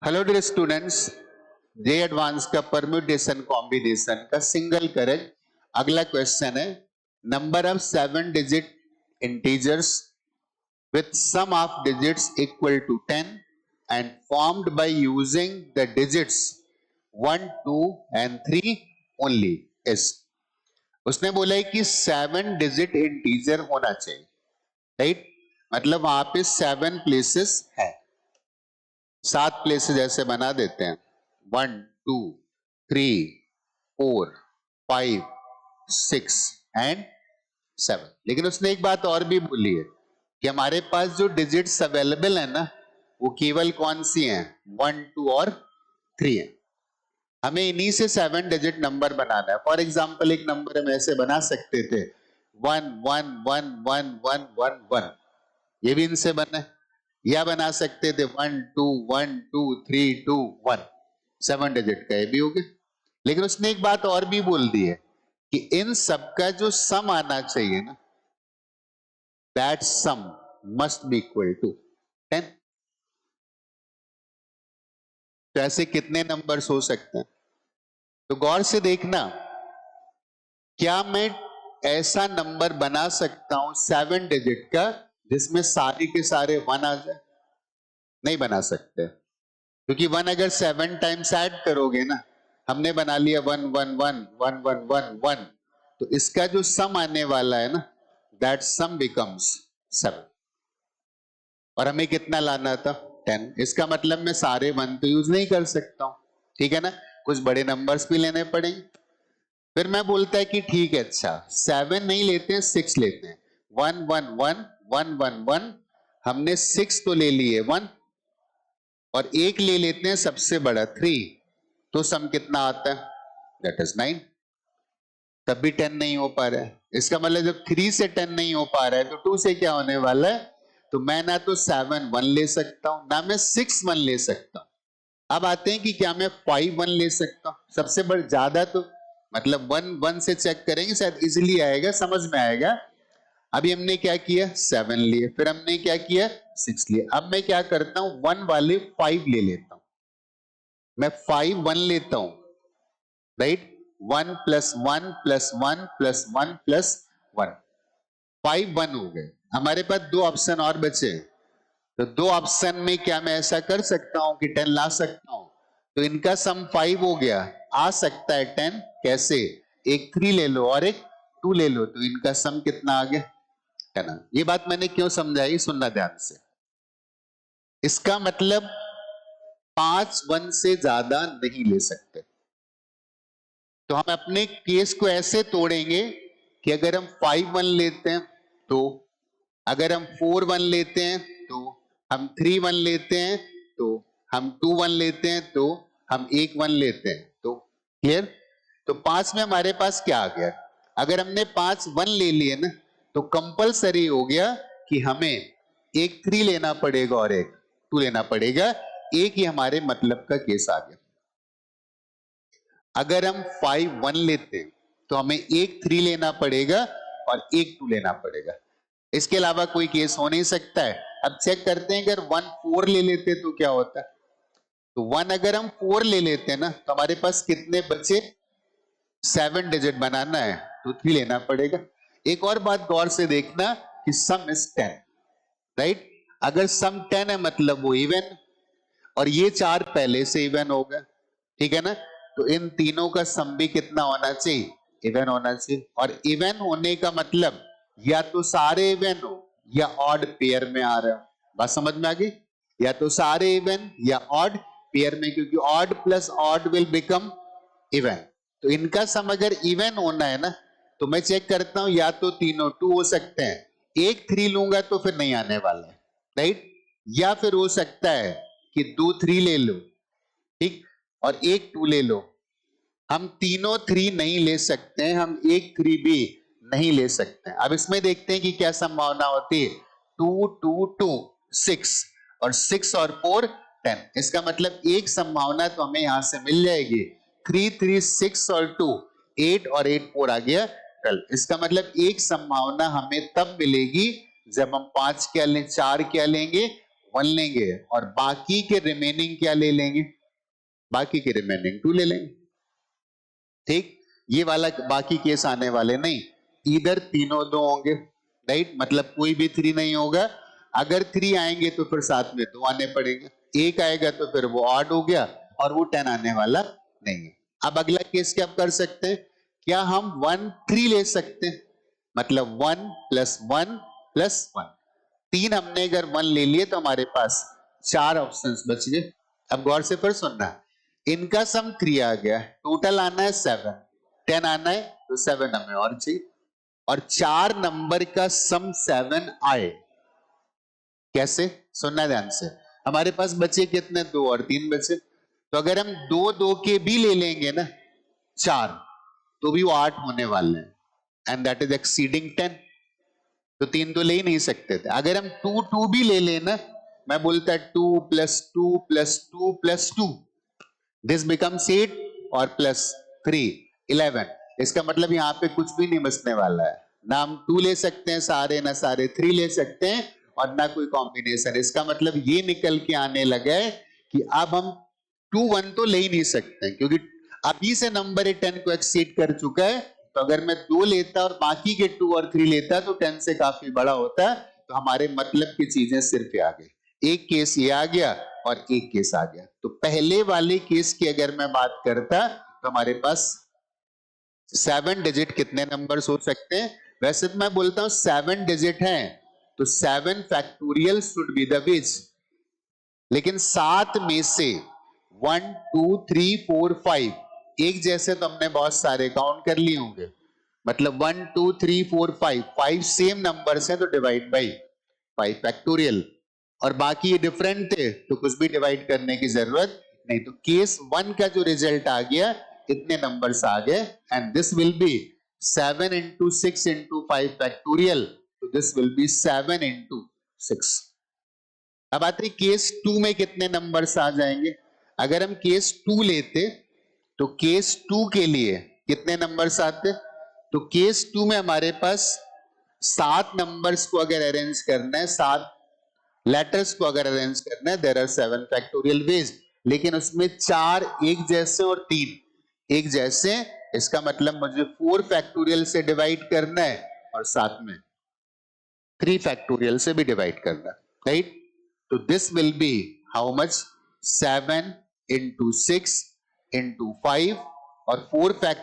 Hello dear students, जे advance का permutation combination का single correct. अगला क्वेश्चन है number of 7 digit integers with sum of digits equal to 10 and formed by using the digits 1, 2 and 3 only is। उसने बोला है कि 7 digit integer होना चाहिए, राइट? मतलब वहां पे 7 प्लेसेस है, 7 प्लेसेस ऐसे बना देते हैं 1, 2, 3, 4, 5, 6 एंड 7। लेकिन उसने एक बात और भी बोली है कि हमारे पास जो डिजिट्स अवेलेबल है ना, वो केवल कौन सी हैं? 1, 2 और 3 है। हमें इन्हीं से 7 डिजिट नंबर बनाना है। फॉर एग्जाम्पल एक नंबर हम ऐसे बना सकते थे 1 1 1 1 1 1 1, ये भी इनसे बना है। या बना सकते थे 1 2 1 2 3 2 1, 7 डिजिट का, ये भी हो गया। लेकिन उसने एक बात और भी बोल दी है कि इन सबका जो सम आना चाहिए ना, that sum must be equal to 10। तो ऐसे कितने नंबर्स हो सकते हैं? तो गौर से देखना, क्या मैं ऐसा नंबर बना सकता हूं 7 डिजिट का जिसमें सारे के सारे 1 आ जाए? नहीं बना सकते, क्योंकि 1 अगर 7 टाइम्स ऐड करोगे ना, हमने बना लिया 1 1 1 1 1 1 1, तो इसका जो सम आने वाला है ना, दैट सम बिकम्स 7। और हमें कितना लाना था? 10। इसका मतलब मैं सारे 1 तो यूज नहीं कर सकता हूं, ठीक है ना, कुछ बड़े नंबर्स भी लेने पड़ेंगे। फिर मैं बोलता है कि ठीक है, अच्छा 7 नहीं लेते हैं, 6 लेते हैं। 1 1 1 1 1 1, हमने 6 तो ले लिए 1, और एक ले लेते हैं सबसे बड़ा 3, तो सम कितना आता है? That is 9। तब भी 10 नहीं हो पा रहा है। इसका मतलब जब 3 से 10 नहीं हो पा रहा है, तो 2 से क्या होने वाला है? तो मैं ना तो 7 1 ले सकता हूं, ना मैं 6 1 ले सकता हूं। अब आते हैं कि क्या मैं 5 1 ले सकता हूं? सबसे बड़ा ज्यादा तो मतलब 1 1 से चेक करेंगे, शायद इजीली आएगा, समझ में आएगा। अभी हमने क्या किया? 7 लिए, फिर हमने क्या किया? 6 लिए। अब मैं क्या करता हूं? 1 वाले 5 ले लेता हूं। मैं 5 1 लेता हूं, right? 1 plus 1 plus 1 plus 1 plus 1, 5 1 हो गए। हमारे पास 2 ऑप्शन और बचे, तो 2 ऑप्शन में क्या मैं ऐसा कर सकता हूं कि 10 ला सकता हूं? तो इनका सम 5 हो गया, आ सकता है 10। कैसे? एक 3 ले लो और एक 2 ले लो, तो इनका सम कितना आ गया? 10। ये बात मैंने क्यों समझाई, सुनना ध्यान से। इसका मतलब 5 1 से ज्यादा नहीं ले सकते। तो हम अपने केस को ऐसे तोड़ेंगे कि अगर हम 5 1 लेते हैं तो, अगर हम 4 1 लेते हैं तो, हम 3 1 लेते हैं तो, हम 2 1 लेते हैं तो, हम 1 1 लेते हैं तो। क्लियर? तो 5 में हमारे पास क्या आ गया? अगर हमने 5 1 ले लिए ना, तो कंपलसरी हो गया कि हमें एक 3 लेना पड़ेगा और एक 2 लेना पड़ेगा। एक ही हमारे मतलब का केस आ गया। अगर हम 5 1 लेते हैं तो हमें एक 3 लेना पड़ेगा और एक 2 लेना पड़ेगा। इसके अलावा कोई केस हो नहीं सकता है। अब चेक करते हैं, अगर 1 4 ले लेते तो क्या होता है? तो 1 अगर हम 4 ले लेते हैं ना, तो हमारे पास कितने बचे? 7 डिजिट बनाना है तो 3 लेना पड़ेगा। एक और बात गौर से देखना कि सम इज 10, राइट? अगर सम 10 है मतलब वो इवन, और ये 4 पहले से इवन होगा, ठीक है ना? तो इन तीनों का सम भी कितना होना चाहिए? इवन होना चाहिए। और इवन होने का मतलब या तो सारे इवन हो या ऑड पेयर में आ रहा हो। बात समझ में आ गई? या तो सारे इवन या ऑड पेयर में, क्योंकि odd plus odd will become even. तो इनका सम अगर इवन होना है ना, तो मैं चेक करता हूं, या तो तीनों 2 हो सकते हैं, एक 3 लूंगा तो फिर नहीं आने वाला है, राइट? या फिर हो सकता है कि 2 3 ले लो, ठीक, और एक 2 ले लो। हम तीनों 3 नहीं ले सकते हैं, हम एक 3 भी नहीं ले सकते हैं। अब इसमें देखते हैं कि क्या संभावना होती है। 2 2 2 6, और 6 और 4 10। इसका मतलब एक संभावना तो हमें यहां से मिल जाएगी। 3 3 6 और 2 8, और 8 4 आ गया 12। इसका मतलब एक संभावना हमें तब मिलेगी जब हम 5 क्या लें, 4 क्या लेंगे, 1 लेंगे और बाकी के रिमेनिंग क्या ले लेंगे, बाकी के रिमेनिंग 2 ले लेंगे। ठीक, ये वाला बाकी केस आने वाले नहीं, इधर तीनों 2 होंगे, राइट, मतलब कोई भी 3 नहीं होगा। अगर 3 आएंगे तो फिर साथ में 2 आने पड़ेंगे, 1 आएगा तो फिर वो ऑड हो गया और वो 10 आने वाला नहीं है। अब अगला केस क्या कर सकते हैं, क्या हम 1 3 ले सकते हैं, मतलब 1 + 1 + 1, 3 हमने अगर 1 ले लिए तो हमारे पास 4 ऑप्शंस बच गए। अब गौर से फिर सुनना, इनका सम 3 आ गया, टोटल आना है 7, 10 आना है तो 7 हमें और चाहिए, और 4 नंबर का सम 7 आए, कैसे, सुनना ध्यान से। हमारे पास बचे कितने, 2 और 3 बचे, तो अगर हम 2 2 के भी ले लेंगे ना 4, तो भी वो 8 होने वाले हैं, एंड दैट इज एक्सीडिंग 10, तो 3 तो ले ही नहीं सकते थे। अगर हम 2 2 भी ले लेना, मैं बोलता 2 + 2 + 2 + 2, दिस बिकम्स 8 और +3 11, इसका मतलब यहां पे कुछ भी नहीं बचने वाला है, ना हम 2 ले सकते हैं सारे, ना सारे 3 ले सकते हैं, और ना कोई कॉम्बिनेशन। इसका मतलब ये निकल के आने लगा है कि अब हम 2 1 तो ले ही नहीं सकते, क्योंकि अभी से नंबर 10 को एक्सीड कर चुका है। तो अगर मैं 2 लेता और बाकी के 2 और 3 लेता तो 10 से काफी बड़ा होता, तो हमारे मतलब की चीजें सिर्फ आ गई, एक केस ये आ गया और एक केस आ गया। तो पहले वाले केस की अगर मैं बात करता तो हमारे पास 7 डिजिट कितने नंबर्स हो सकते हैं, वैसे तो मैं बोलता हूं 7 डिजिट हैं तो 7 factorial should be the base, लेकिन 7 में से 1 2 3 4 5 एक जैसे तो हमने बहुत सारे काउंट कर लिए होंगे, मतलब 1 2 3 4 5 सेम नंबर्स हैं तो डिवाइड बाई 5 फैक्टोरियल, और बाकी ये डिफरेंट थे तो कुछ भी डिवाइड करने की जरूरत नहीं। तो केस 1 का जो रिजल्ट आ गया, इतने नंबर्स आ गए, and this will be 7 × 6 × 5 factorial, तो दिस विल बी 7 × 6। अब आते हैं केस 2 में कितने नंबर्स आ जाएंगे। अगर हम केस 2 लेते तो केस 2 के लिए कितने नंबर्स आते, तो केस 2 में हमारे पास 7 नंबर्स को अगर अरेंज करना है, 7 लेटर्स को अगर अरेंज करना है, देयर आर 7 फैक्टोरियल वेज, लेकिन उसमें 4 एक जैसे और 3 एक जैसे, इसका मतलब मुझे 4 फैक्टोरियल से डिवाइड करना है और साथ में 3 फैक्टोरियल से भी डिवाइड करना, राइट। तो this will be how much, 7 × 6 × 5 और 4 फैक्ट